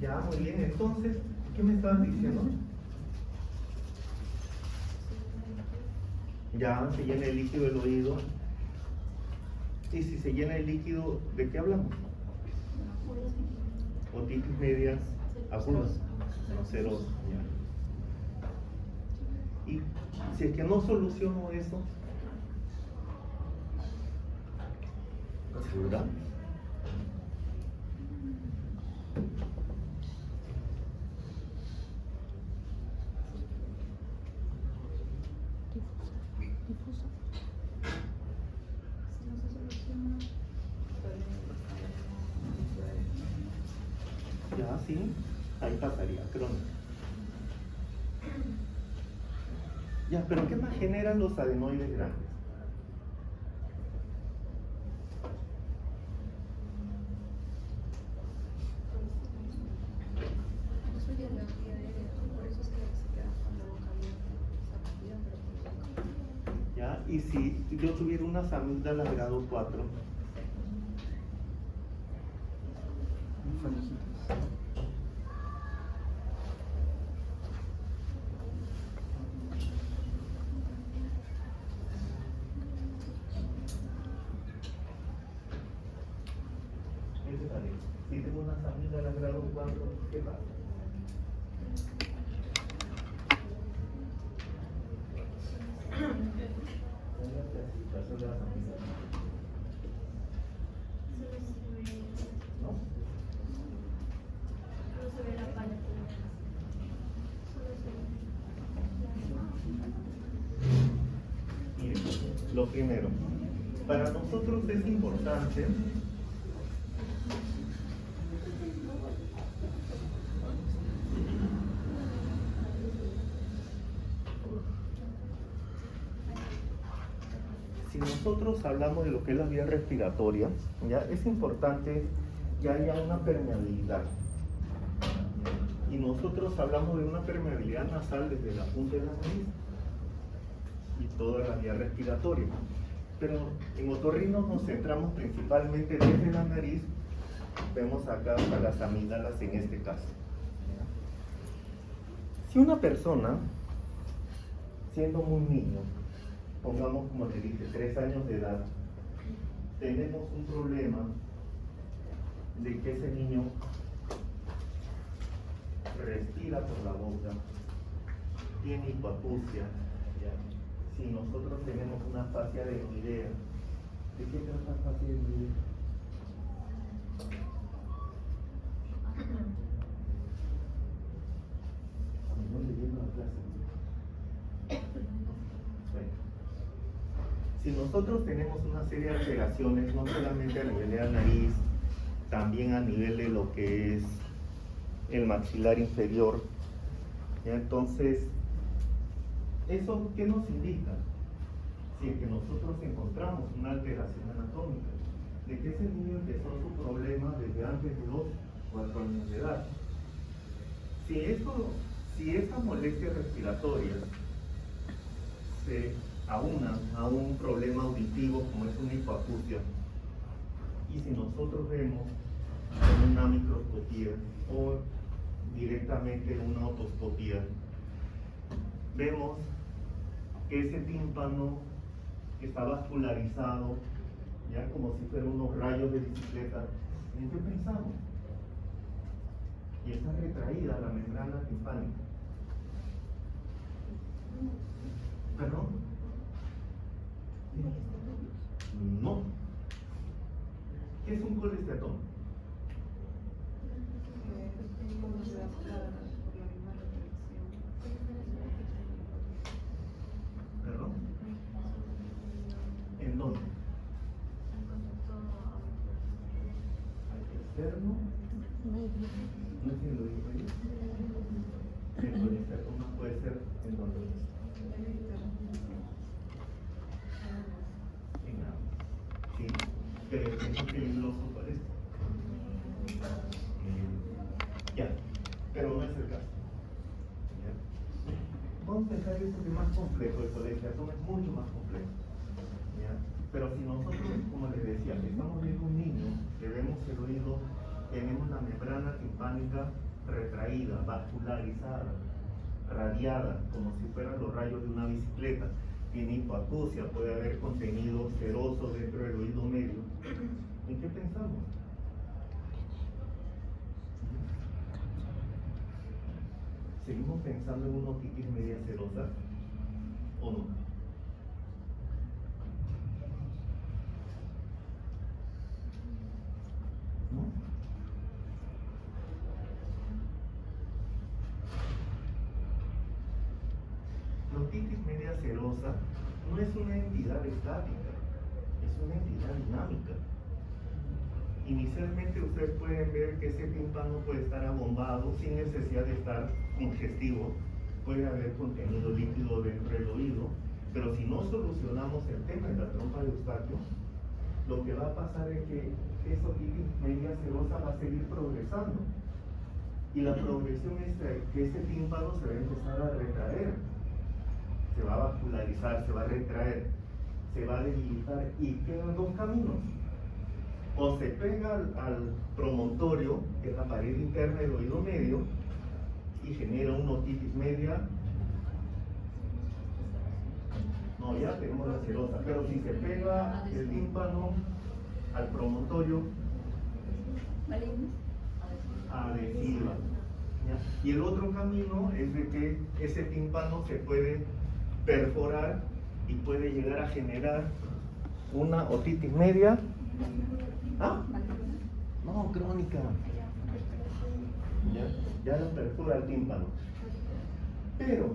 Ya, muy bien. Entonces, ¿qué me estabas diciendo? Ya, se llena el líquido del oído. Y si se llena el líquido, ¿de qué hablamos? Otitis medias agudas, no ceros. Y si es que no soluciono eso, ¿segura? Ya, sí, ahí pasaría, crónica. Ya, pero ¿qué más generan los adenoides grandes? Ya, y si yo tuviera unas amígdalas grado 4, si tengo unas amígdalas grado 4, ¿qué pasa? ¿No? Miren, lo primero, para nosotros es importante si nosotros hablamos de lo que es la vía respiratoria, ya es importante que haya una permeabilidad. Y nosotros hablamos de una permeabilidad nasal desde la punta de la nariz y toda la vía respiratoria. Pero en otorrinos nos centramos principalmente desde la nariz, vemos acá a las amígdalas en este caso. Si una persona, siendo muy niño, pongamos como le dije, 3 años de edad, tenemos un problema de que ese niño respira por la boca, tiene hipoacusia, ¿ya? Si nosotros tenemos una fascia adenoidea, ¿de qué trata fascia adenoidea? ¿Dónde lleva la clase? Bueno. Si nosotros tenemos una serie de alteraciones, no solamente a nivel de la nariz, también a nivel de lo que es el maxilar inferior, ¿ya? Entonces, ¿eso qué nos indica? Si es que nosotros encontramos una alteración anatómica, de que ese niño empezó su problema desde antes de los 4 años de edad. Si estas molestias respiratorias se aunan a un problema auditivo como es una hipoacusia, y si nosotros vemos en una microscopía o directamente en una otoscopía, vemos que ese tímpano está vascularizado, ya como si fueran unos rayos de bicicleta. ¿En qué pensamos? Y está retraída la membrana timpánica. ¿Perdón? No. ¿Qué es un colesterol? ¿Perdón? ¿En dónde? ¿Externo? No entiendo, digo ahí. El colesterol puede ser en dónde. En la. Sí, pero es muy peligroso para esto. Ya, pero no es el caso. ¿Ya? Vamos a pensar esto que es más complejo, el colesterol es mucho más complejo. ¿Ya? Pero si nosotros, como les decía, estamos viendo un niño, le vemos el oído, tenemos la membrana timpánica retraída, vascularizada, radiada, como si fueran los rayos de una bicicleta. Tiene hipoacusia, puede haber contenido seroso dentro del oído medio. ¿En qué pensamos? ¿Seguimos pensando en una otitis media serosa o no? ¿No? La otitis media serosa no es una entidad estática, es una entidad dinámica. Inicialmente ustedes pueden ver que ese tímpano puede estar abombado sin necesidad de estar ingestivo, puede haber contenido líquido dentro del oído, pero si no solucionamos el tema de la trompa de Eustaquio, lo que va a pasar es que esa otitis media serosa va a seguir progresando. Y la progresión es que ese tímpano se va a empezar a retraer, se va a vascularizar, se va a retraer, se va a debilitar y quedan dos caminos. O se pega al promontorio, que es la pared interna del oído medio, y genera una otitis media. No, ya tenemos la serosa, pero si se pega el tímpano al promontorio, adhesiva. ¿Ya? Y el otro camino es de que ese tímpano se puede perforar y puede llegar a generar una otitis media. ¿Ah? No, crónica. Ya la perfora el tímpano. Pero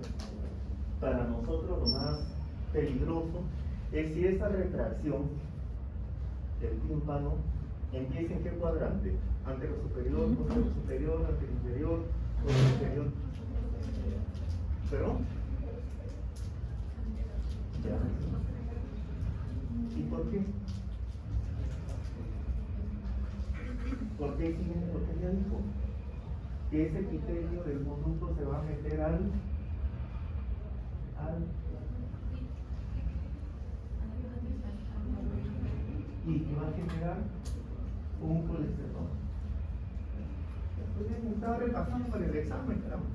para nosotros lo más peligroso es si esa retracción del tímpano empieza en qué cuadrante: antero superior, posterior superior, antero inferior, posterior inferior. ¿Pero? Ya. ¿Y por qué? ¿Por qué ya dijo que ese epitelio del conducto se va a meter al y que va a generar un colesterol? Entonces estaba repasando para el examen, caramba.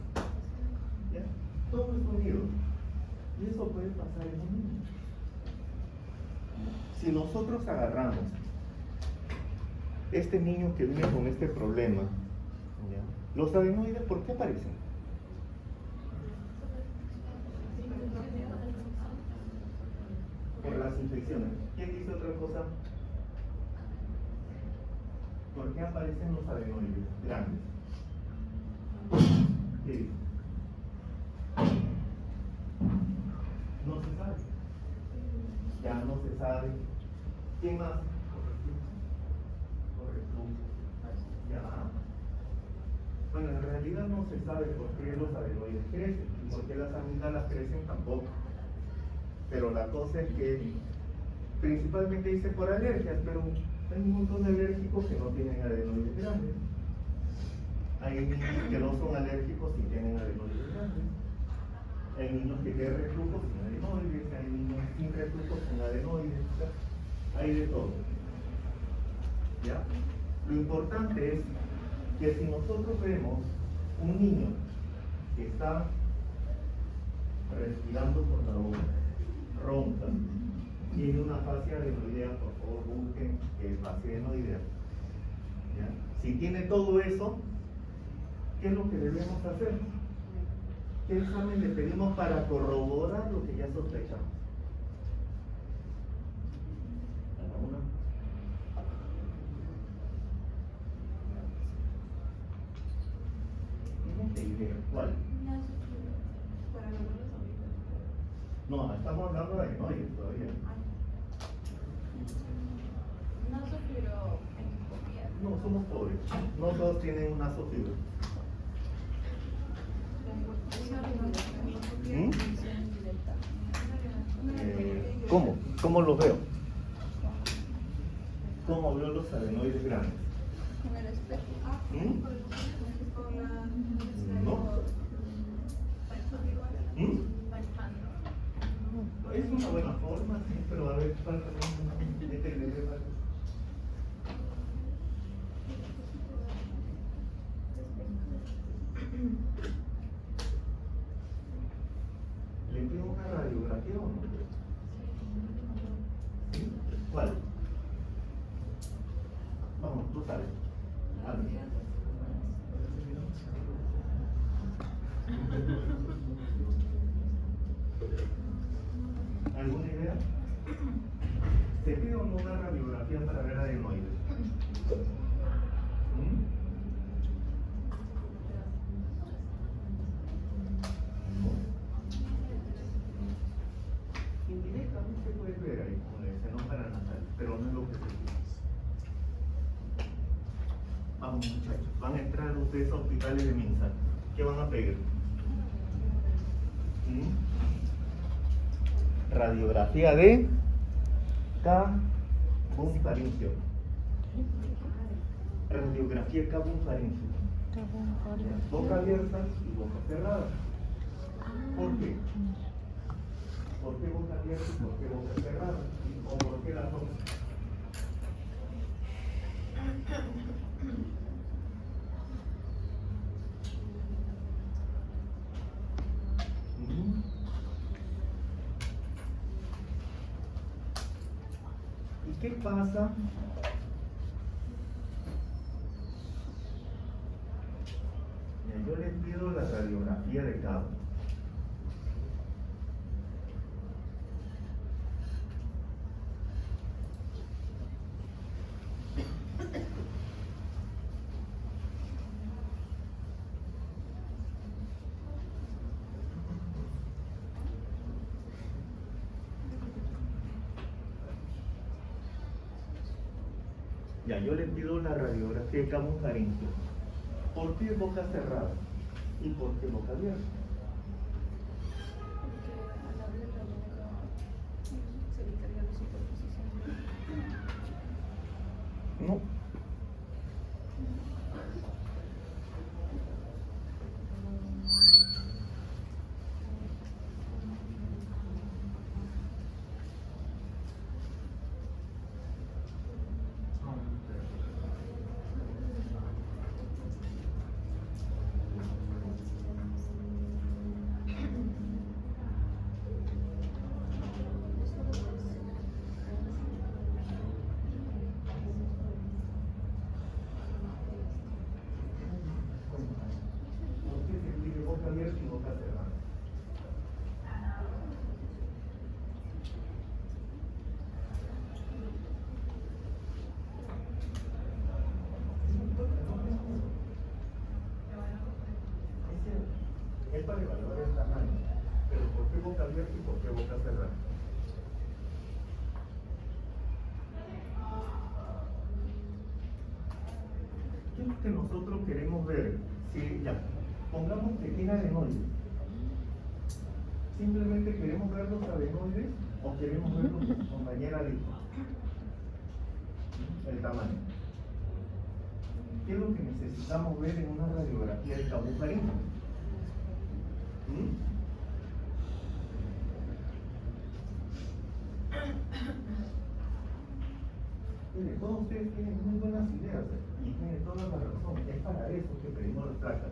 ¿Ya? Todo es unido. Y eso puede pasar en un niño. Si nosotros agarramos este niño que viene con este problema, ¿ya? Los adenoides, ¿por qué aparecen? Por las infecciones. ¿Quién dice otra cosa? ¿Por qué aparecen los adenoides grandes? ¿Qué dice? No se sabe. Ya no se sabe. ¿Quién más? Ya. Bueno, en realidad no se sabe por qué los adenoides crecen y por qué las amígdalas crecen tampoco. Pero la cosa es que principalmente dice por alergias, pero hay un montón de alérgicos que no tienen adenoides grandes. Hay niños que no son alérgicos y tienen adenoides grandes. Hay niños que tienen reflujo sin adenoides, hay niños sin reflujo sin adenoides, hay de todo. ¿Ya? Lo importante es que si nosotros vemos un niño que está respirando por la boca, ronca, tiene una fascia adenoidea, por favor busquen que es fascia adenoidea. ¿Ya? Si tiene todo eso, ¿qué es lo que debemos hacer? ¿Qué examen le pedimos para corroborar lo que ya sospechamos? ¿Tienen idea? ¿Cuál? No, estamos hablando de adenoides todavía. No sufrió endoscopia. No, somos pobres. No todos tienen un nasofibro. ¿Cómo? ¿Cómo los veo? ¿Cómo veo los adenoides grandes? Con el espejo. No. Es una buena forma, sí, pero a ver, falta ¿Cuánto sale? A ver. ¿Alguna idea? ¿Se pide o no una radiografía para ver adenoides? Indirectamente puedes ver ahí con el seno paranatal, pero no es lo que se pide. Vamos muchachos, van a entrar ustedes a hospitales de Minsa. ¿Qué van a pedir? Radiografía de cabum-farincio. Radiografía cabum-farincio. Boca abierta y boca cerrada. ¿Por qué? ¿Por qué boca abierta y por qué boca cerrada? ¿O por qué las dos? ¿Y qué pasa? Mira, yo les pido la radiografía de cada uno. Ya, yo les pido la radiografía de cabum-farincio. ¿Por qué boca cerrada? ¿Y por qué boca abierta? Porque al abrir la boca se evitaría la superposición. No. ¿Por qué se pide boca abierta y boca cerrada? Es para evaluar el tamaño, pero ¿por qué boca abierta y por qué boca cerrada? ¿Qué es lo que nosotros queremos ver? Si ya, pongamos que tiene adenoides. ¿Simplemente queremos ver los adenoides o queremos ver los compañeros dijo? El tamaño. ¿Qué es lo que necesitamos ver en una radiografía de cabum-farincio? Mire, todos ustedes tienen muy buenas ideas y tienen toda la razón. Es para eso que pedimos las placas.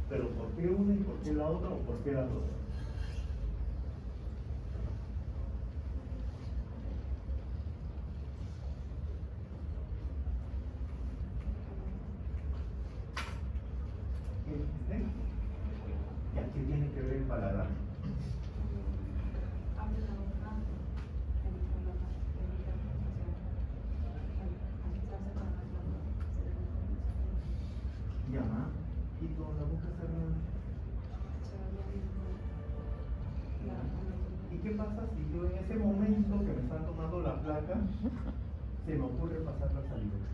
Pero ¿por qué una y por qué la otra o por qué las dos? ¿Qué dijiste? ¿Y aquí tiene que ver el paladar? Abre la boca, evita la Llama y con la boca cerrada. ¿Y qué pasa si yo en ese momento que me están tomando la placa se me ocurre pasar la saliva?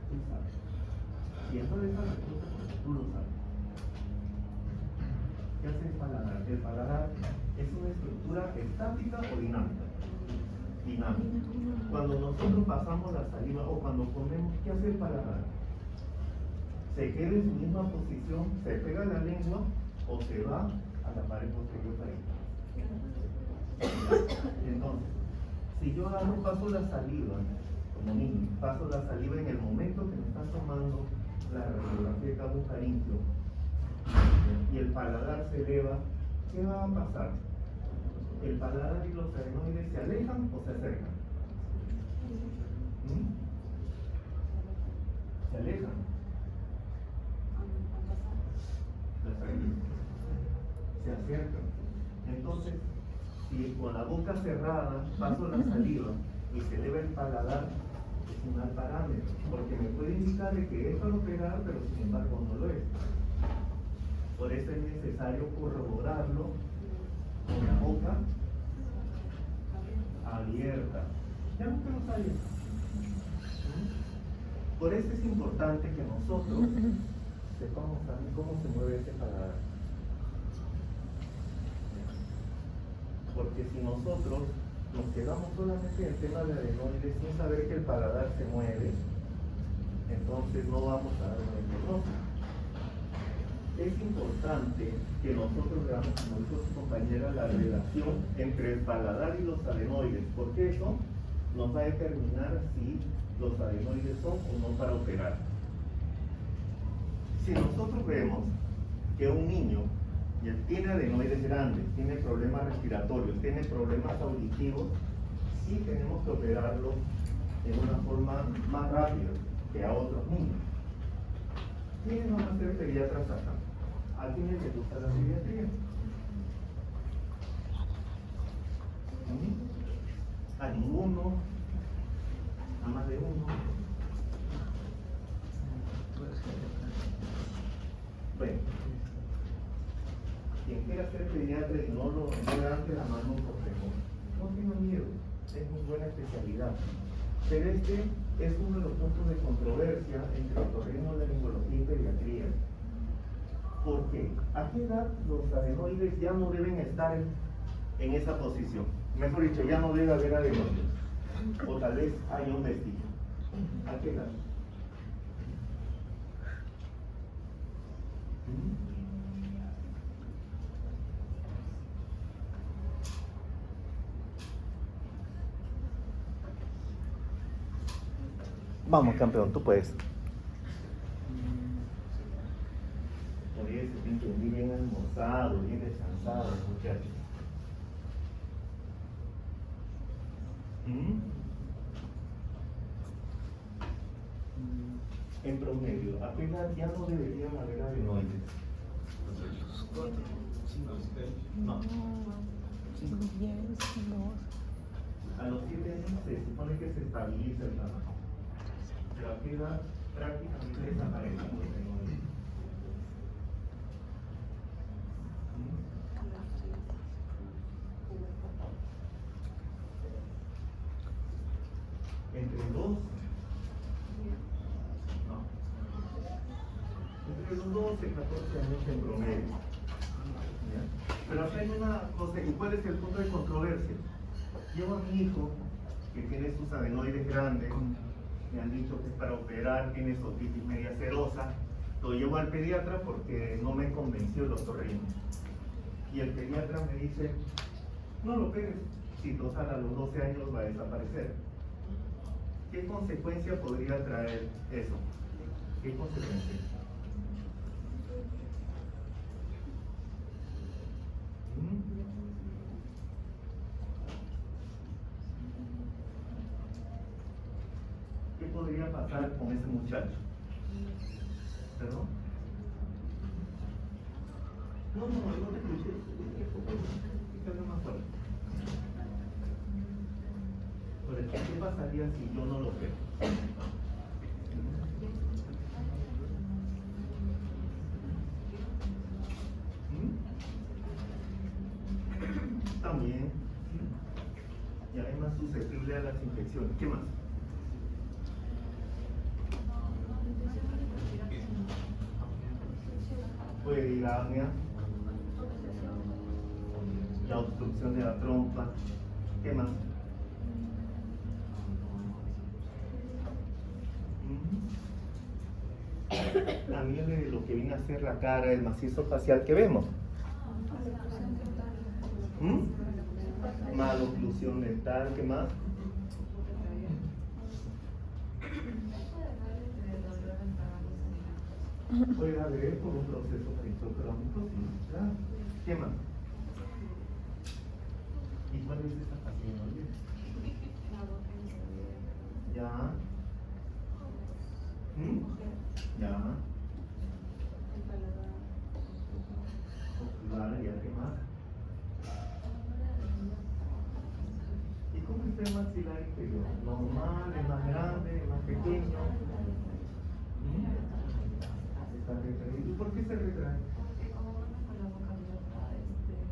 Tú sabes. Y eso de esa respuesta porque tú lo sabes. ¿Qué hace el paladar? El paladar es una estructura estática o dinámica. Dinámica. Cuando nosotros pasamos la saliva o cuando comemos, ¿qué hace el paladar? ¿Se queda en su misma posición, se pega la lengua o se va a la pared posterior parental? Entonces, si yo paso la saliva, como niño, paso la saliva en el momento que me están tomando la radiografía cabufaríngeo y el paladar se eleva, ¿qué va a pasar? ¿El paladar y los adenoides se alejan o se acercan? Se alejan. Se acercan. Entonces, si con la boca cerrada paso la saliva y se eleva el paladar, es un mal parámetro, porque me puede indicar de que es para operar, pero sin embargo no lo es. Por eso es necesario corroborarlo con la boca abierta. Ya no te lo sabes. Por eso es importante que nosotros sepamos también cómo se mueve ese paladar. Porque si nosotros nos quedamos solamente en el tema de adenoides sin saber que el paladar se mueve, entonces no vamos a dar un diagnóstico. Es importante que nosotros veamos, como dijo su compañera, la relación entre el paladar y los adenoides, porque eso nos va a determinar si los adenoides son o no para operar. Si nosotros vemos que un niño ya tiene adenoides grandes, tiene problemas respiratorios, tiene problemas auditivos, sí tenemos que operarlo en una forma más rápida que a otros niños. ¿Quiénes van a ser pediatras acá? ¿A quiénes les gusta la pediatría? ¿A ninguno? ¿A más de uno? Bueno, quien quiera ser pediatra y no levante la mano por temor. No tenga miedo, es muy buena especialidad. Pero este es uno de los puntos de controversia entre otorrinolaringología y pediatría. ¿Por qué? ¿A qué edad los adenoides ya no deben estar en esa posición? Mejor dicho, ya no debe haber adenoides. O tal vez haya un vestigio. ¿A qué edad? Vamos, campeón, tú puedes. Por eso, tienen que venir bien almorzado, bien descansado, muchachos. En promedio, ¿a qué edad ya no deberían haber adenoides? No. A los 7 años se supone que se estabiliza el tamaño. Pero a qué edad prácticamente desaparecen los adenoides. Entre 2, no, entre los 12 y 14 años en promedio. ¿Ya? Pero acá hay una cosa, ¿y cuál es el punto de controversia? Llevo a mi hijo, que tiene sus adenoides grandes, me han dicho que es para operar, tiene otitis media serosa, lo llevo al pediatra porque no me convenció el otorrino. Y el pediatra me dice, no lo operes, si total a los 12 años va a desaparecer. ¿Qué consecuencia podría traer eso? ¿Qué consecuencia? ¿Qué podría pasar con ese muchacho? ¿Perdón? No te escuché. Fíjate más fuerte. Por ejemplo, ¿qué pasaría si yo no lo veo? También. Y además susceptible a las infecciones. ¿Qué más? Puede ir a apnea, la obstrucción de la trompa. ¿Qué más? También de lo que viene a ser la cara, el macizo facial que vemos. Maloclusión dental, ¿qué más? Puede haber por un proceso peristocrónico, sí, claro. ¿Qué más? ¿Y cuál es esta pasión? Oye? Ya. Ya. Ocular, ¿ya qué más? ¿Y cómo está el maxilar inferior? ¿Normal? ¿Es más grande? ¿Es más pequeño? ¿Está retraído? ¿Y por qué se retrae? Porque como uno con la boca abierta,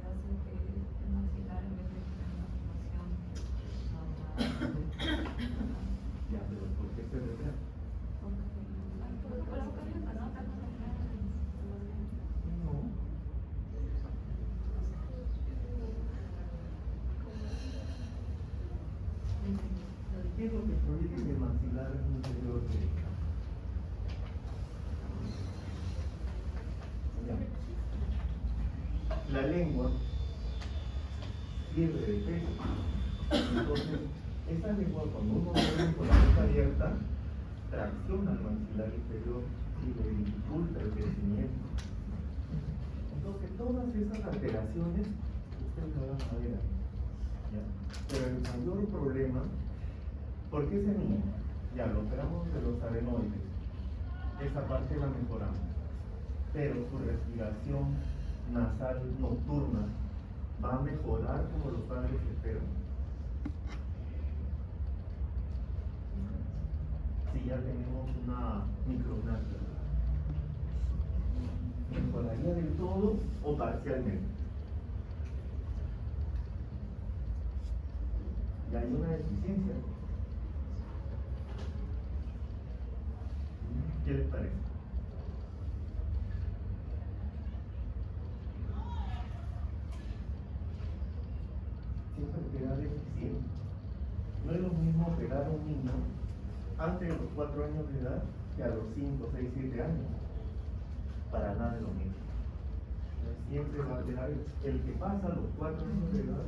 hace que el maxilar en vez de tener una formación normal. Ya, pero ¿por qué se retrae? Porque con la boca abierta, ¿no? No. ¿Qué es lo que prohíbe el maxilar inferior derecho? La lengua pierde de peso. Entonces, esa lengua, cuando uno duerme con la boca abierta, tracciona el maxilar inferior y le dificulta el crecimiento. Entonces, todas esas alteraciones, ustedes lo van a ver ahí. ¿Ya? Pero el mayor problema, porque ese niño, ya lo operamos de los adenoides, esa parte la mejoramos, pero su respiración nasal nocturna va a mejorar como los padres esperan. Si ya tenemos una micrognatia, ¿mejoraría del todo o parcialmente? Y hay una deficiencia. ¿Qué les parece? Siempre queda deficiente. No es lo mismo operar a un niño antes de los 4 años de edad que a los 5, 6, 7 años. Para nada es lo mismo. Siempre va a quedar el que pasa a los 4 años de edad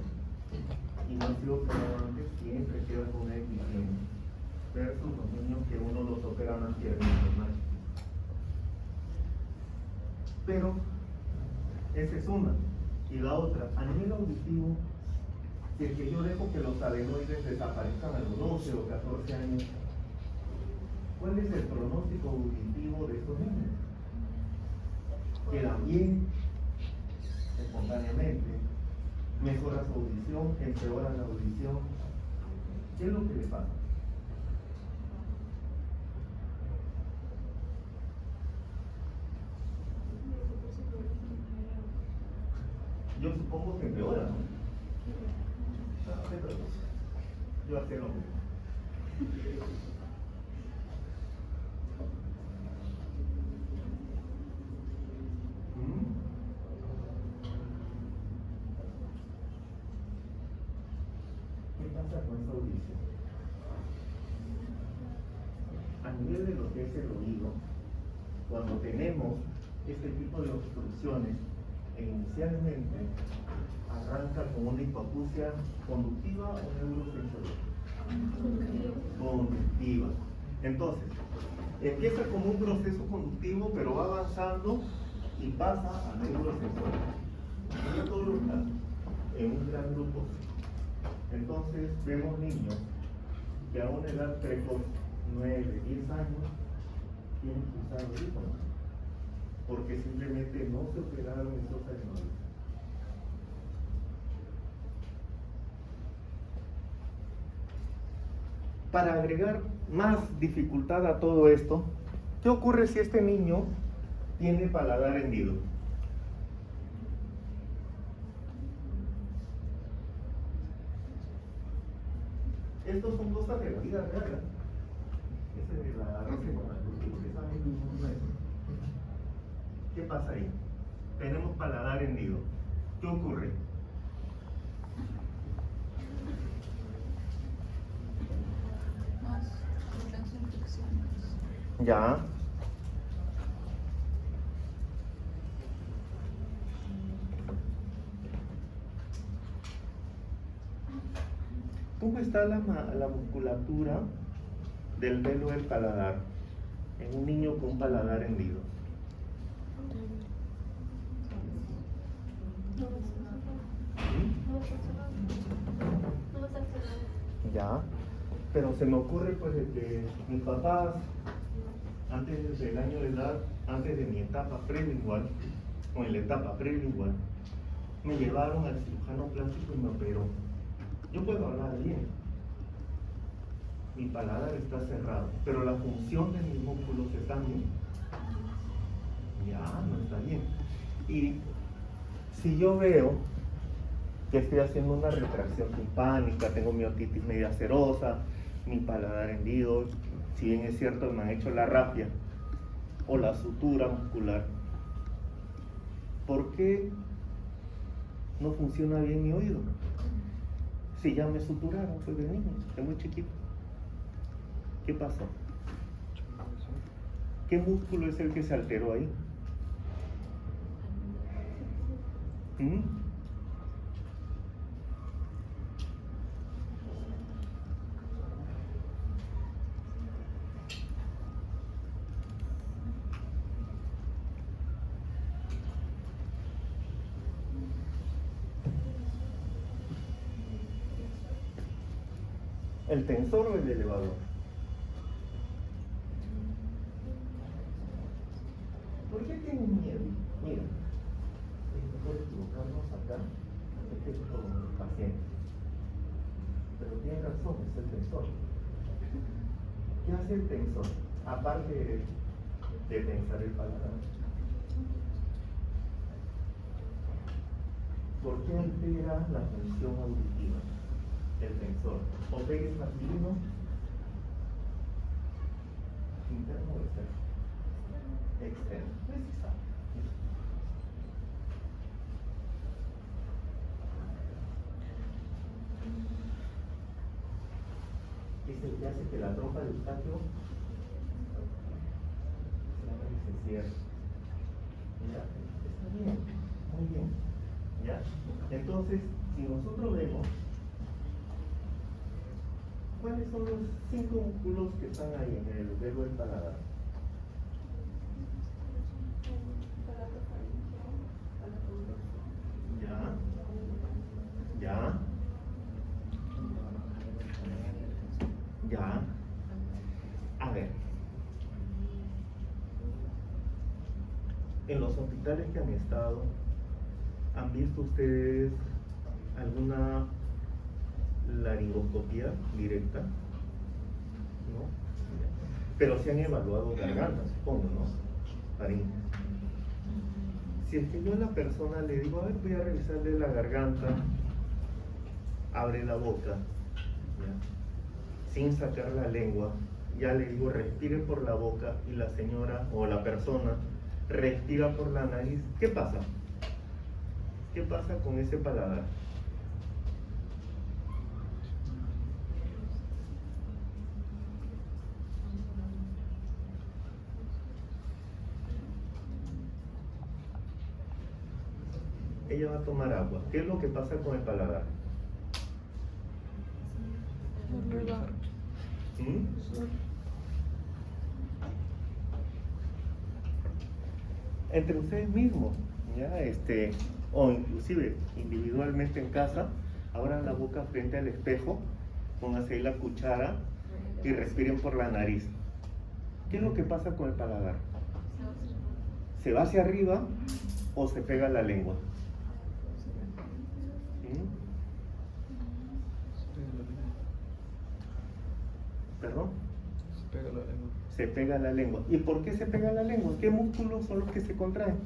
y no ha sido operado antes, siempre queda con una deficiencia. Versus los niños que uno los opera más tiernitos, más chiquitos. Pero esa es una. Y la otra, a nivel auditivo, si es que yo dejo que los adenoides desaparezcan a los 12 o 14 años, ¿cuál es el pronóstico auditivo de estos niños? Quedan bien, espontáneamente, mejora su audición, empeora la audición. ¿Qué es lo que le pasa? Yo supongo que empeora, ¿no? Yo hacía lo mismo. ¿Qué pasa con esa audición? A nivel de lo que es el oído, cuando tenemos este tipo de obstrucciones, inicialmente arranca con una hipoacusia conductiva o neurosensorial. Conductiva. Entonces, empieza como un proceso conductivo, pero va avanzando y pasa a neurosensorial. En todos los casos, en un gran grupo. Entonces, vemos niños que a una edad precoz, 9, 10 años, tienen que usar audífonos, porque simplemente no se operaron estos adenoides. Para agregar más dificultad a todo esto, ¿qué ocurre si este niño tiene paladar hendido? Estos son cosas de la vida real. Esa es la receta, porque saben que no es. ¿Qué pasa ahí? Tenemos paladar hendido. ¿Qué ocurre? Ya. ¿Cómo está la musculatura del velo del paladar en un niño con paladar hendido? Ya, pero se me ocurre pues de que mis papás, antes del año de edad, antes de mi etapa prelingual, o en la etapa prelingual, me llevaron al cirujano plástico y me operó. Yo puedo hablar bien, mi paladar está cerrado, pero la función de mis músculos está bien. Ya, no está bien. Y si yo veo que estoy haciendo una retracción timpánica, tengo miotitis media serosa, mi paladar hendido, si bien es cierto me han hecho la rapia o la sutura muscular, ¿por qué no funciona bien mi oído? Si ya me suturaron, pues de niño, de muy chiquito. ¿Qué pasó? ¿Qué músculo es el que se alteró ahí? ¿Mm? ¿El tensor o el elevador? ¿Por qué tienen miedo? Mira, es mejor equivocarnos acá, este es con los pacientes. Pero tiene razón, es el tensor. ¿Qué hace el tensor? Aparte de tensar el paladar. ¿Por qué altera la función auditiva? El tensor. ¿O pegues masculino? ¿Interno o externo? Externo. Exacto. Es el que hace que la trompa de Eustaquio se cierre. ¿Ya? Está bien, muy bien. ¿Ya? Entonces, si nosotros vemos, ¿cuáles son los 5 músculos que están ahí en el velo del paladar? Ya. Ya. Ya. A ver. En los hospitales que han estado, ¿han visto ustedes alguna laringoscopía directa? ¿No? Pero se han evaluado gargantas, supongo, ¿no? Faringe. Si es que yo a la persona le digo, a ver, voy a revisarle la garganta, abre la boca, ¿ya? Sin sacar la lengua, ya le digo, respire por la boca, y la señora o la persona respira por la nariz, ¿qué pasa? ¿Qué pasa con ese paladar? Ella va a tomar agua. ¿Qué es lo que pasa con el paladar? ¿Mm? Entre ustedes mismos, ¿ya? O inclusive individualmente en casa, abran la boca frente al espejo, pónganse ahí la cuchara y respiren por la nariz. ¿Qué es lo que pasa con el paladar? ¿Se va hacia arriba o se pega la lengua? ¿Perdón? Se pega la lengua. Se pega la lengua. ¿Y por qué se pega la lengua? ¿Qué músculos son los que se contraen?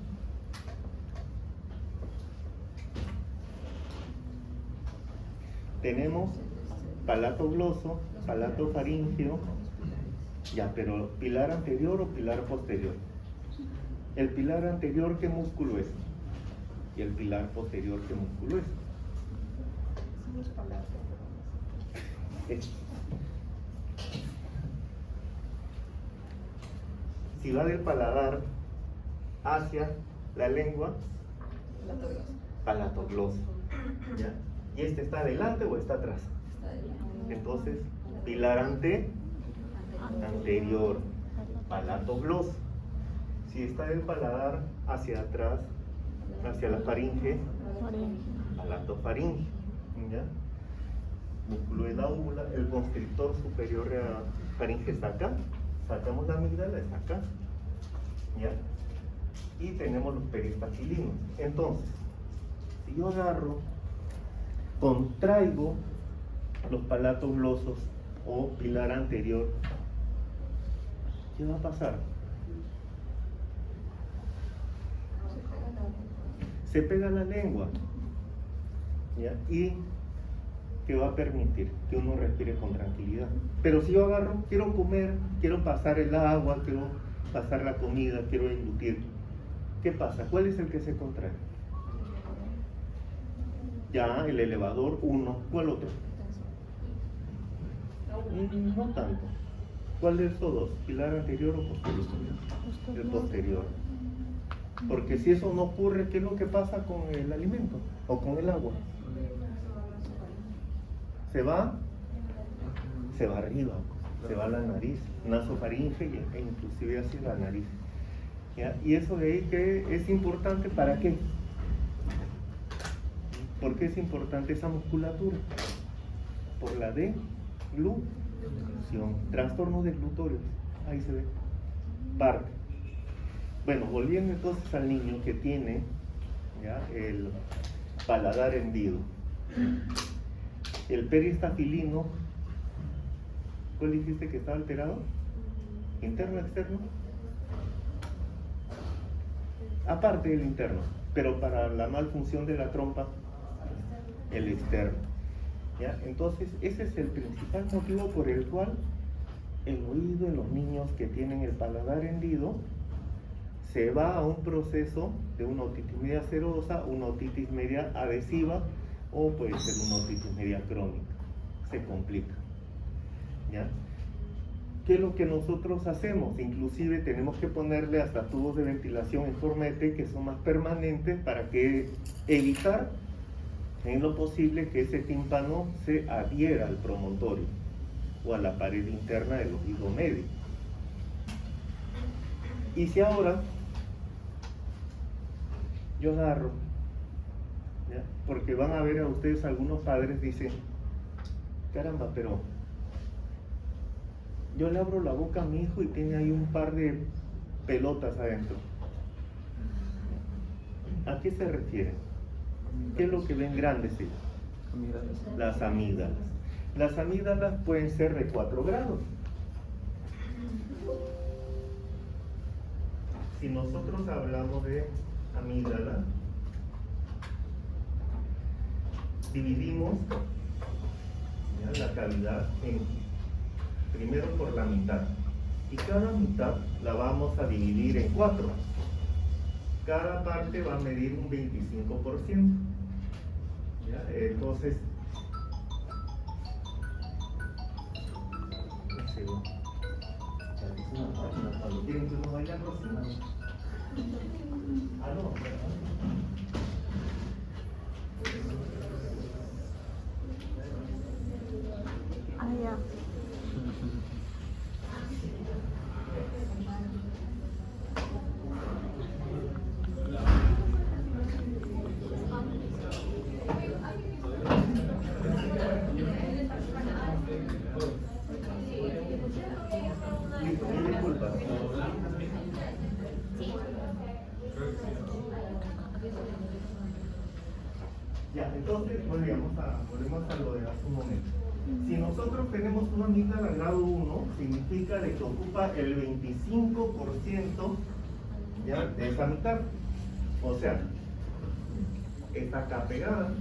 Tenemos palato gloso, palato faríngeo, ya, pero ¿pilar anterior o pilar posterior? El pilar anterior, ¿qué músculo es? Y el pilar posterior, ¿qué músculo es? Si va del paladar hacia la lengua, palato gloso, ¿ya? ¿Y este está adelante o está atrás? Entonces, pilar anterior, palato gloso. Si está del paladar hacia atrás, hacia la faringe, palato faringe, ¿ya? músculo de la úvula, el constrictor superior faringe está acá, sacamos la amígdala, está acá, ¿ya? Y tenemos los peristafilinos. Entonces, si yo agarro, contraigo los palatos glosos o pilar anterior, ¿qué va a pasar? Se pega la lengua, ¿ya? Y que va a permitir que uno respire con tranquilidad. Pero si yo agarro, quiero comer, quiero pasar el agua, quiero pasar la comida, quiero englutir, ¿qué pasa? ¿Cuál es el que se contrae? Ya, el elevador 1. ¿Cuál otro? No tanto. ¿Cuál de estos dos? ¿Pilar anterior o posterior? El posterior. Porque si eso no ocurre, ¿qué es lo que pasa con el alimento o con el agua? Se va arriba, se va a la nariz, nasofaringe e inclusive hacia la nariz. ¿Ya? Y eso de ahí que es importante, ¿para qué? ¿Por qué es importante esa musculatura? Por la deglución, trastorno deglutorio, ahí se ve, parte. Bueno, volviendo entonces al niño que tiene, ¿ya?, el paladar hendido, el peristafilino, ¿cuál dijiste que estaba alterado? ¿Interno, externo? Aparte del interno, pero para la malfunción de la trompa, el externo. ¿Ya? Entonces, ese es el principal motivo por el cual el oído en los niños que tienen el paladar hendido se va a un proceso de una otitis media serosa, una otitis media adhesiva o puede ser una otitis media crónica. Se complica. ¿Ya? ¿Qué es lo que nosotros hacemos? Inclusive tenemos que ponerle hasta tubos de ventilación en formete que son más permanentes para que evitar en lo posible que ese tímpano se adhiera al promontorio o a la pared interna del oído medio. Y si ahora yo agarro, ¿ya?, porque van a ver a ustedes algunos padres dicen, caramba, pero yo le abro la boca a mi hijo y tiene ahí un par de pelotas adentro. ¿A qué se refiere? ¿Qué es lo que ven grandes ellos? Las amígdalas. Las amígdalas pueden ser de 4 grados. Si nosotros hablamos de amígdala, dividimos, ¿ya?, la cavidad primero por la mitad, y cada mitad la vamos a dividir en 4. Cada parte va a medir un 25%. ¿Ya? Entonces, cuando quieren que uno vaya aproximando. No. Ya. Ya, entonces volvemos a lo de hace un momento. Si nosotros tenemos una amígdala grado 1, significa de que ocupa el 25%, ¿ya?, de esa mitad. O sea, está acá pegada.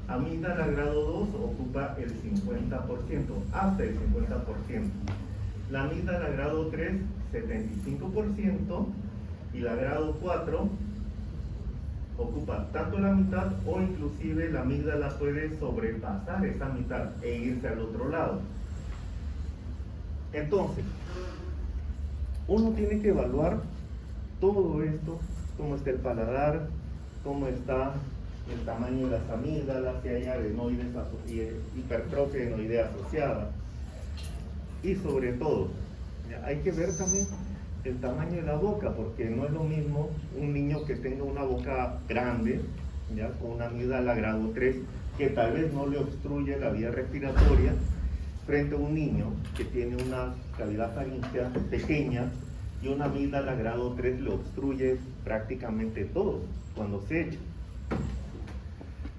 Amígdala grado 2 ocupa el 50%, hasta el 50%. La amígdala grado 3, 75%, y la grado 4 ocupa tanto la mitad o inclusive la amígdala puede sobrepasar esa mitad e irse al otro lado. Entonces, uno tiene que evaluar todo esto, cómo está el paladar, cómo está el tamaño de las amígdalas, si hay adenoides hipertrofia adenoidea asociada, y sobre todo, hay que ver también el tamaño de la boca, porque no es lo mismo un niño que tenga una boca grande ya con una amígdala grado 3 que tal vez no le obstruye la vía respiratoria, frente a un niño que tiene una cavidad faríngea pequeña y una amígdala grado 3 le obstruye prácticamente todo cuando se echa.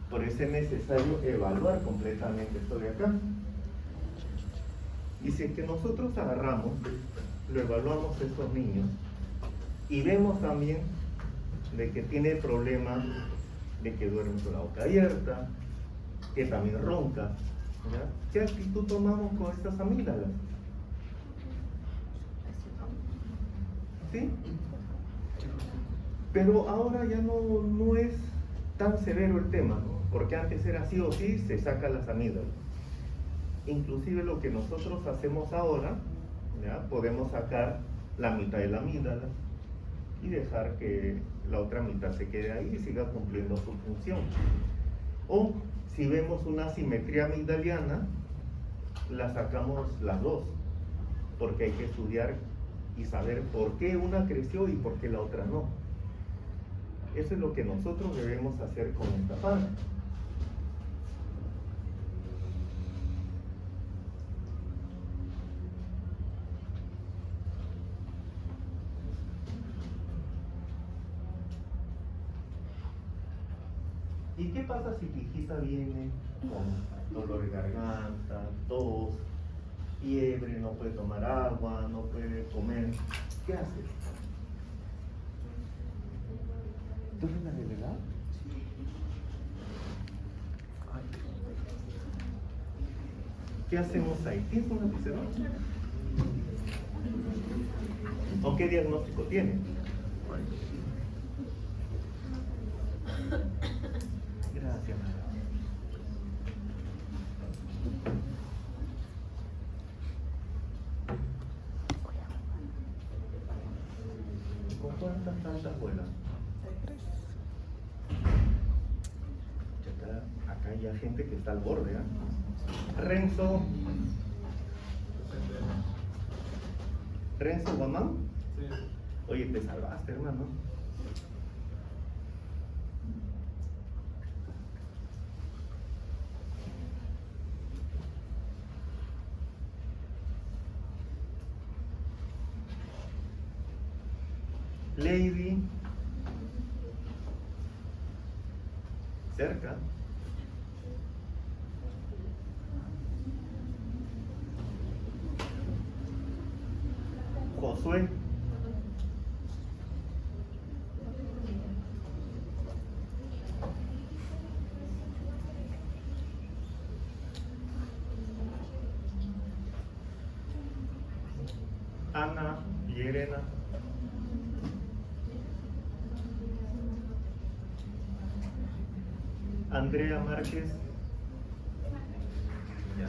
Por eso es necesario evaluar completamente esto de acá. Y si es que nosotros agarramos, lo evaluamos a estos niños y vemos también de que tiene problemas de que duerme con la boca abierta, que también ronca, ¿ya? ¿Qué actitud tomamos con estas amígdalas? ¿Sí? Pero ahora ya no es tan severo el tema, ¿no? Porque antes era sí o sí, se saca las amígdalas. Inclusive lo que nosotros hacemos ahora, ¿ya? Podemos sacar la mitad de la amígdala y dejar que la otra mitad se quede ahí y siga cumpliendo su función. O si vemos una asimetría amigdaliana, la sacamos las dos, porque hay que estudiar y saber por qué una creció y por qué la otra no. Eso es lo que nosotros debemos hacer con esta parte. ¿Y qué pasa si tu hijita viene con dolor de garganta, tos, fiebre, no puede tomar agua, no puede comer? ¿Qué haces? ¿Tú eres la delegada? ¿Qué hacemos ahí? ¿Tienes una pizarra? ¿O qué diagnóstico tiene? Gracias. ¿Con cuántas tantas vuelas? Acá hay gente que está al borde, ¿eh? Renzo Guamán. Sí. Oye, te salvaste, hermano. Lady. Cerca. Josué. Ana y Elena. Andrea Márquez. Ya.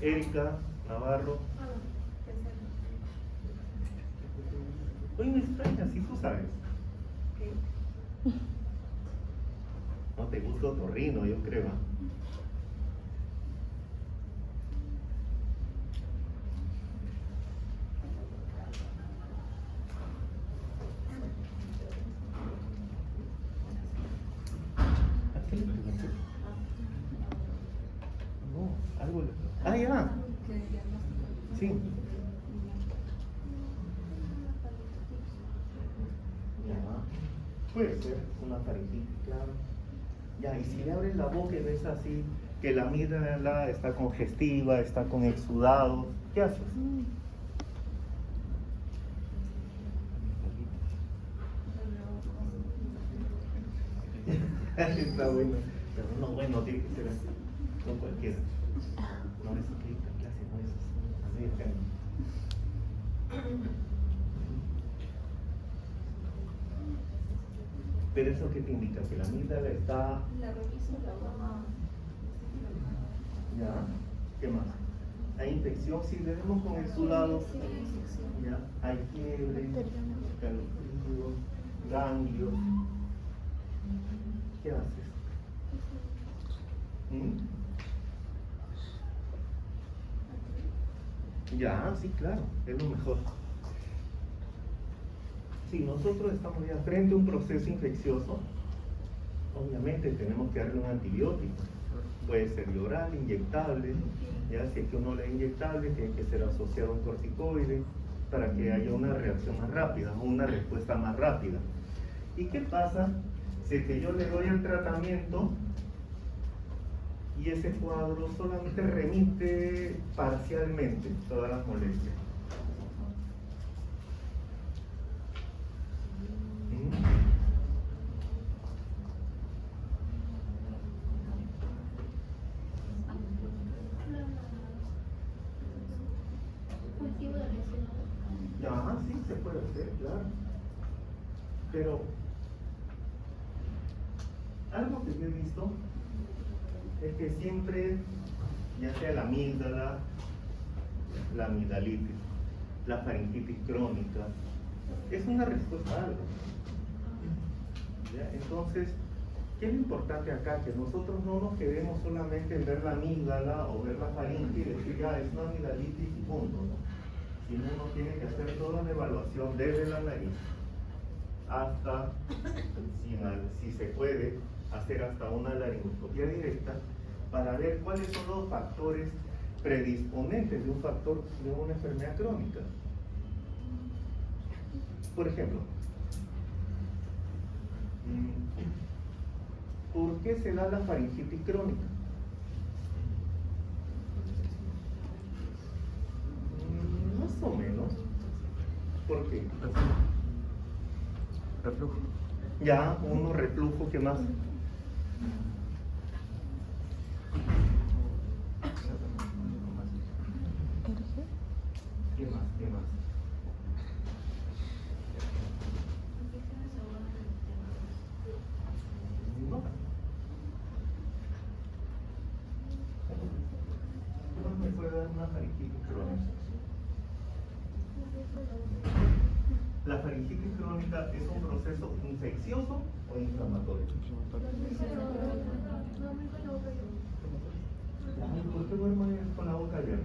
Erika Navarro. Oye, me extraña, si tú sabes. No te gusta otorrino, yo creo. No, algo. Ah, ya. Sí. Ya. Puede ser una faringitis, claro. Ya, y si le abres la boca y ves así que la amígdala está congestiva, está con exudados, ¿qué haces? Está bueno, pero no bueno, tiene que ser así, no cualquiera. No es que esta clase no es así, pero eso qué te indica, que la amígdala está. La reviso, la mamá. Ya, ¿qué más? Hay infección, si le vemos con exudados, ya, hay fiebre, escalofríos, ganglios. ¿Qué haces? ¿Mm? Ya, sí, claro, es lo mejor. Si nosotros estamos ya frente a un proceso infeccioso, obviamente tenemos que darle un antibiótico. Puede ser oral, inyectable, ya si es que uno le da inyectable, tiene que ser asociado a un corticoide para que haya una reacción más rápida, una respuesta más rápida. ¿Y qué pasa si es que yo le doy el tratamiento y ese cuadro solamente remite parcialmente todas las molestias? Ya, sí, se puede hacer, claro. Pero algo que yo he visto es que siempre, ya sea la amígdala, la amigdalitis, la faringitis crónica, es una respuesta a algo. ¿Ya? Entonces, ¿qué es lo importante acá? Que nosotros no nos quedemos solamente en ver la amígdala o ver la faringe y decir, ya, es una amigdalitis y punto, ¿no? Sino uno tiene que hacer toda la evaluación desde la nariz hasta, si se puede, hacer hasta una laringoscopia directa para ver cuáles son los factores predisponentes de una enfermedad crónica. Por ejemplo, ¿por qué se da la faringitis crónica? Más o menos. ¿Por qué? Reflujo. Ya, uno reflujo, ¿qué más? ¿Qué más? ¿Qué más? No. ¿Qué más me puede dar una faringitis crónica? ¿La faringitis crónica es un proceso infeccioso o inflamatorio? ¿Por qué duermo con la boca abierta?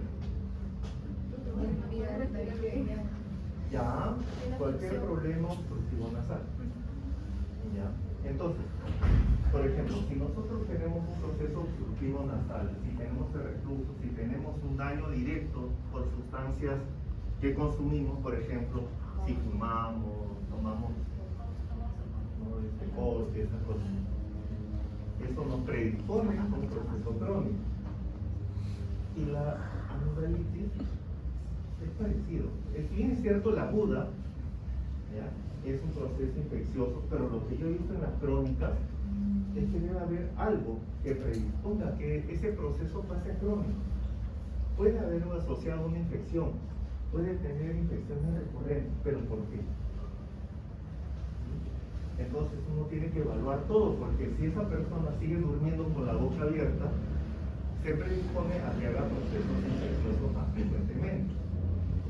Ya, cualquier problema obstructivo nasal. Ya, entonces, por ejemplo, si nosotros tenemos un proceso obstructivo nasal, si tenemos el reflujo, si tenemos un daño directo por sustancias que consumimos, por ejemplo, si fumamos, tomamos coche, esas cosas, eso nos predispone a un proceso crónico. Y la amigdalitis es parecido. Si bien es cierto, la aguda, ¿ya?, es un proceso infeccioso, pero lo que yo he visto en las crónicas es que debe haber algo que predisponga a que ese proceso pase a crónico. Puede haber asociado a una infección, puede tener infecciones recurrentes, pero ¿por qué? Entonces uno tiene que evaluar todo, porque si esa persona sigue durmiendo con la boca abierta, se predispone a que haga procesos infecciosos más frecuentemente.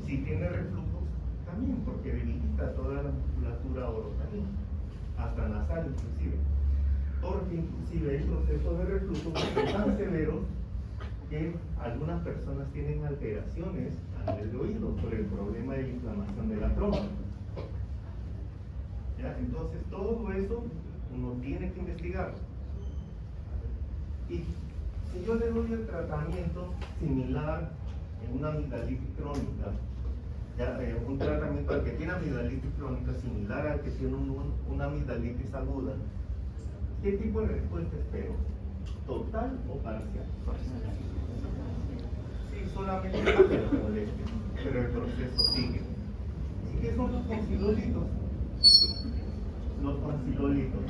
Si tiene reflujos, también, porque debilita toda la musculatura orofaringe, hasta nasal inclusive. Porque inclusive hay procesos de reflujo que son tan severos que algunas personas tienen alteraciones a nivel de oído por el problema de inflamación de la trompa. ¿Ya? Entonces todo eso uno tiene que investigar. Y si yo le doy el tratamiento similar en una amigdalitis crónica, ya, un tratamiento al que tiene amigdalitis crónica similar al que tiene una amigdalitis aguda, ¿qué tipo de respuesta espero? ¿Total o parcial? Sí, solamente cambia la molestia, pero el proceso sigue. ¿Y qué son los tonsilolitos? Los tonsilolitos.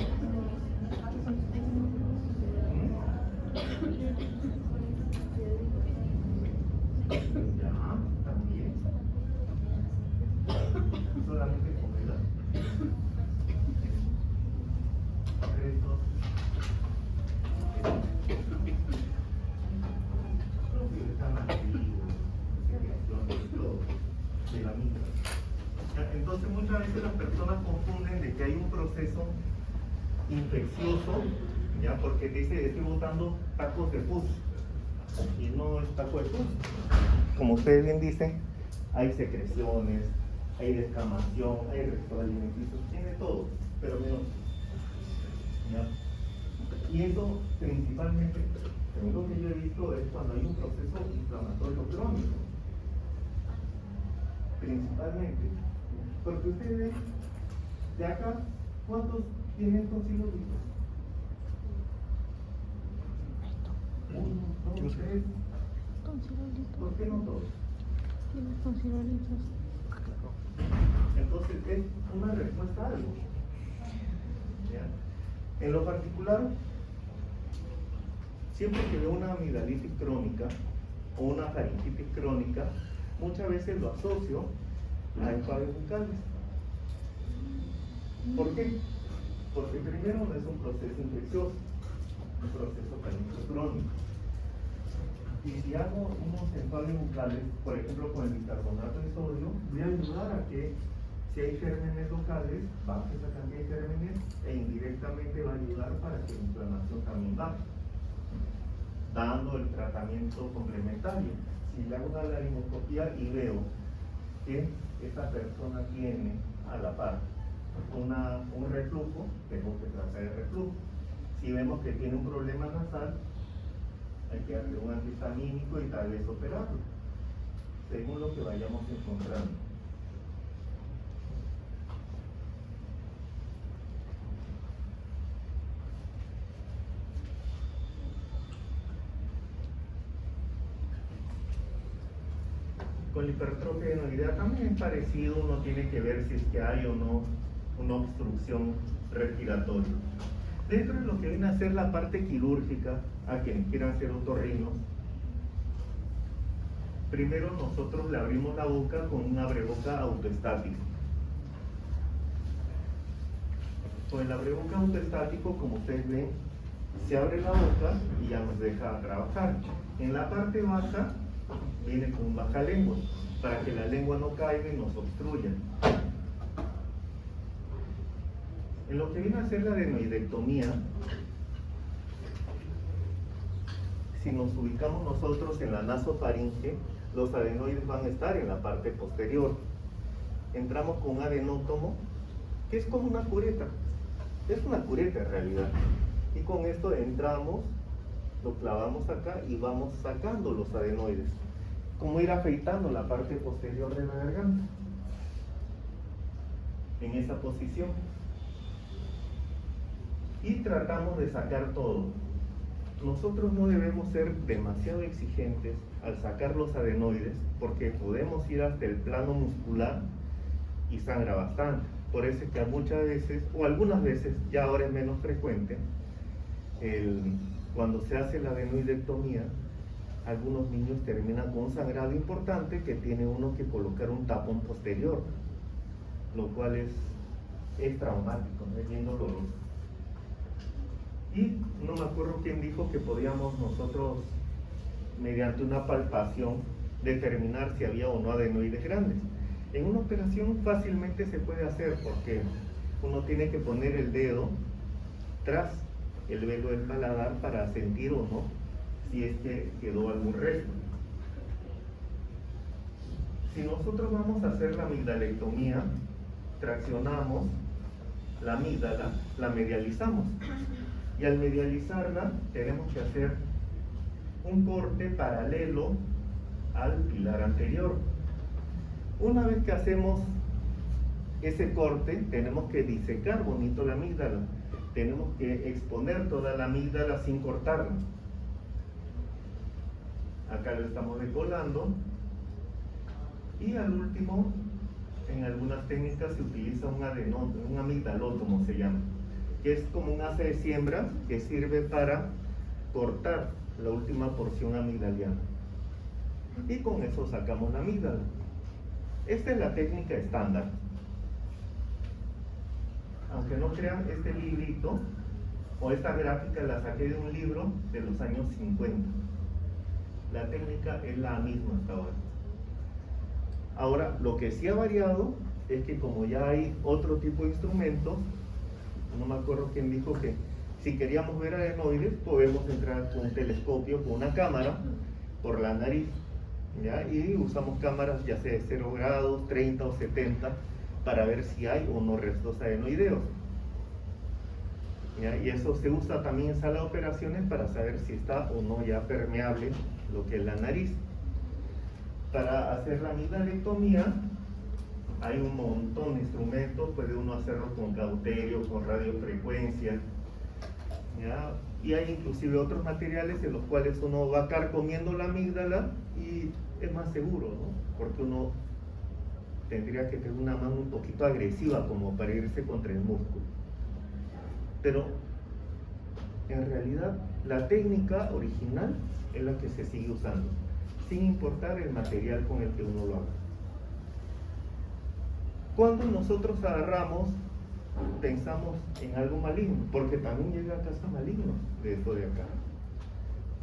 Ya, también. Solamente comida. Restos. Están activos, secreciones, todo, de la migra. Entonces muchas veces las personas confunden de que hay un proceso infeccioso ¿ya? Porque dice, estoy botando tacos de pus, y no es taco de pus. Como ustedes bien dicen, hay secreciones, hay descamación, hay restos alimenticios, tiene todo, pero menos. ¿Ya? Y eso principalmente, según lo que yo he visto, es cuando hay un proceso inflamatorio crónico. Principalmente. Porque ustedes ven, de acá, ¿cuántos tienen tonsilolitis? 1, 2, 3. ¿Por qué no todos? Tienes tonsilolitis. Entonces es una respuesta a algo. ¿Ya? En lo particular, siempre que veo una amigdalitis crónica o una faringitis crónica, muchas veces lo asocio a enjuagues bucales. ¿Por qué? Porque primero no es un proceso infeccioso, es un proceso faríngeo crónico. Y si hago unos enjuagues bucales, por ejemplo con el bicarbonato de sodio, voy a ayudar a que si hay gérmenes locales, baje esa cantidad de gérmenes e indirectamente va a ayudar para que la inflamación también baje, dando el tratamiento complementario. Si le hago una laringoscopía y veo que esa persona tiene a la par un reflujo, tengo que tratar el reflujo. Si vemos que tiene un problema nasal, hay que darle un antihistamínico y tal vez operarlo, según lo que vayamos encontrando. Con la hipertrofia adenoidea también es parecido, uno tiene que ver si es que hay o no una obstrucción respiratoria. Dentro de lo que viene a ser la parte quirúrgica, a quienes quieran ser otorrinos, primero nosotros le abrimos la boca con un abreboca autoestático. Con el abreboca autoestático, como ustedes ven, se abre la boca y ya nos deja trabajar. En la parte baja viene con un bajalengua, para que la lengua no caiga y nos obstruya. En lo que viene a ser la adenoidectomía, si nos ubicamos nosotros en la nasofaringe, los adenoides van a estar en la parte posterior. Entramos con un adenótomo, que es como una cureta. Es una cureta en realidad. Y con esto entramos, lo clavamos acá y vamos sacando los adenoides. Como ir afeitando la parte posterior de la garganta. En esa posición. Y tratamos de sacar todo. Nosotros no debemos ser demasiado exigentes al sacar los adenoides, porque podemos ir hasta el plano muscular y sangra bastante. Por eso es que muchas veces, o algunas veces, ya ahora es menos frecuente, cuando se hace la adenoidectomía, algunos niños terminan con un sangrado importante que tiene uno que colocar un tapón posterior, lo cual es traumático, ¿no? Es bien doloroso. Y no me acuerdo quién dijo que podíamos nosotros, mediante una palpación, determinar si había o no adenoides grandes. En una operación fácilmente se puede hacer porque uno tiene que poner el dedo tras el velo del paladar para sentir o no si es que quedó algún resto. Si nosotros vamos a hacer la amigdalectomía, traccionamos la amígdala, la medializamos. Y al medializarla tenemos que hacer un corte paralelo al pilar anterior. Una vez que hacemos ese corte, tenemos que disecar bonito la amígdala. Tenemos que exponer toda la amígdala sin cortarla. Acá lo estamos decolando. Y al último, en algunas técnicas se utiliza un amigdalótomo, se llama, que es como un asa de siembra que sirve para cortar la última porción amigdaliana. Y con eso sacamos la amígdala. Esta es la técnica estándar. Aunque no crean, este librito o esta gráfica la saqué de un libro de los años 50. La técnica es la misma hasta ahora. Ahora, lo que sí ha variado es que como ya hay otro tipo de instrumentos, no me acuerdo quién dijo que Si queríamos ver adenoides, podemos entrar con un telescopio, con una cámara, por la nariz, ¿ya? Y usamos cámaras ya sea de 0 grados, 30 o 70, para ver si hay o no restos adenoideos. ¿Ya? Y eso se usa también en sala de operaciones para saber si está o no ya permeable lo que es la nariz. Para hacer la amigdalectomía hay un montón de instrumentos, puede uno hacerlo con cauterio, con radiofrecuencia, ¿ya? Y hay inclusive otros materiales en los cuales uno va carcomiendo la amígdala y es más seguro, ¿no? Porque uno tendría que tener una mano un poquito agresiva como para irse contra el músculo. Pero en realidad la técnica original es la que se sigue usando, sin importar el material con el que uno lo haga. Cuando nosotros agarramos, pensamos en algo maligno, porque también llega a casos malignos de esto de acá.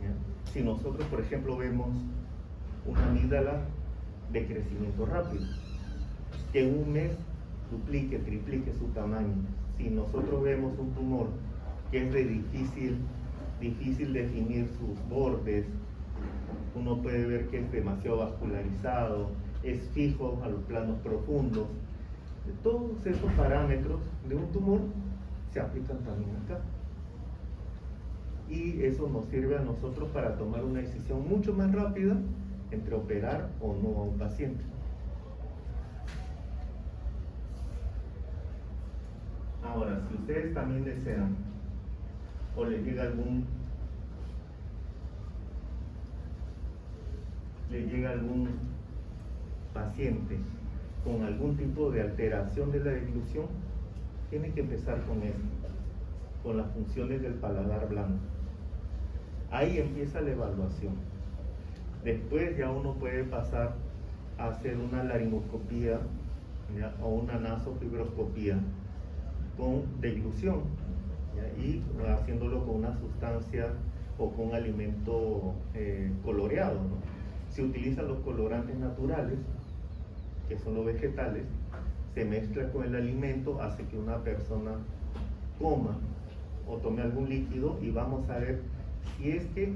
¿Ya? Si nosotros, por ejemplo, vemos una amígdala de crecimiento rápido, que en un mes duplique, triplique su tamaño. Si nosotros vemos un tumor que es de difícil definir sus bordes, uno puede ver que es demasiado vascularizado, es fijo a los planos profundos. Todos esos parámetros de un tumor se aplican también acá. Y eso nos sirve a nosotros para tomar una decisión mucho más rápida entre operar o no a un paciente. Ahora, si ustedes también desean o les llega algún paciente con algún tipo de alteración de la deglución, tiene que empezar con esto, con las funciones del paladar blando. Ahí empieza la evaluación. Después ya uno puede pasar a hacer una laringoscopía, ¿ya? O una nasofibroscopía con deglución, ¿ya? Y haciéndolo con una sustancia o con alimento coloreado, ¿no? Se utilizan los colorantes naturales, que son los vegetales, se mezcla con el alimento, hace que una persona coma o tome algún líquido y vamos a ver si es que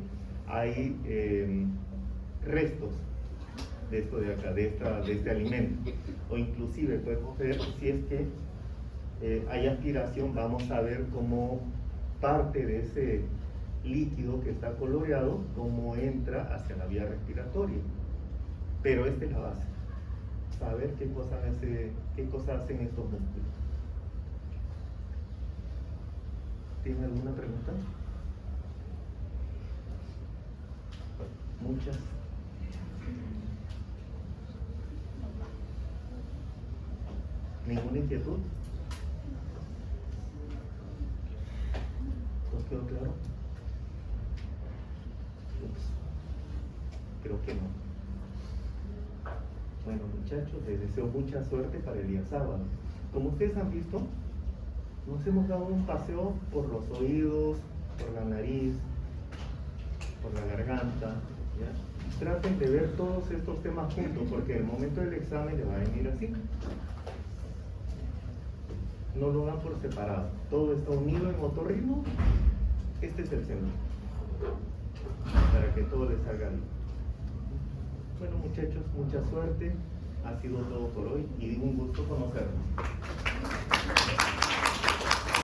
hay restos de esto de acá, de este alimento, o inclusive podemos ver si es que hay aspiración, vamos a ver cómo parte de ese líquido que está coloreado, cómo entra hacia la vía respiratoria. Pero esta es la base, saber qué cosas hacen estos músculos. ¿Tienen alguna pregunta? Muchas. ¿Ninguna inquietud? ¿Os quedó claro? Ups. Creo que no. Bueno, muchachos, les deseo mucha suerte para el día sábado. Como ustedes han visto, nos hemos dado un paseo por los oídos, por la nariz, por la garganta, ¿ya? Traten de ver todos estos temas juntos, porque en el momento del examen le va a venir así. No lo hagan por separado, todo está unido en otorrino. Este es el centro, para que todo les salga bien. Bueno, muchachos, mucha suerte. Ha sido todo por hoy y un gusto conocerlos.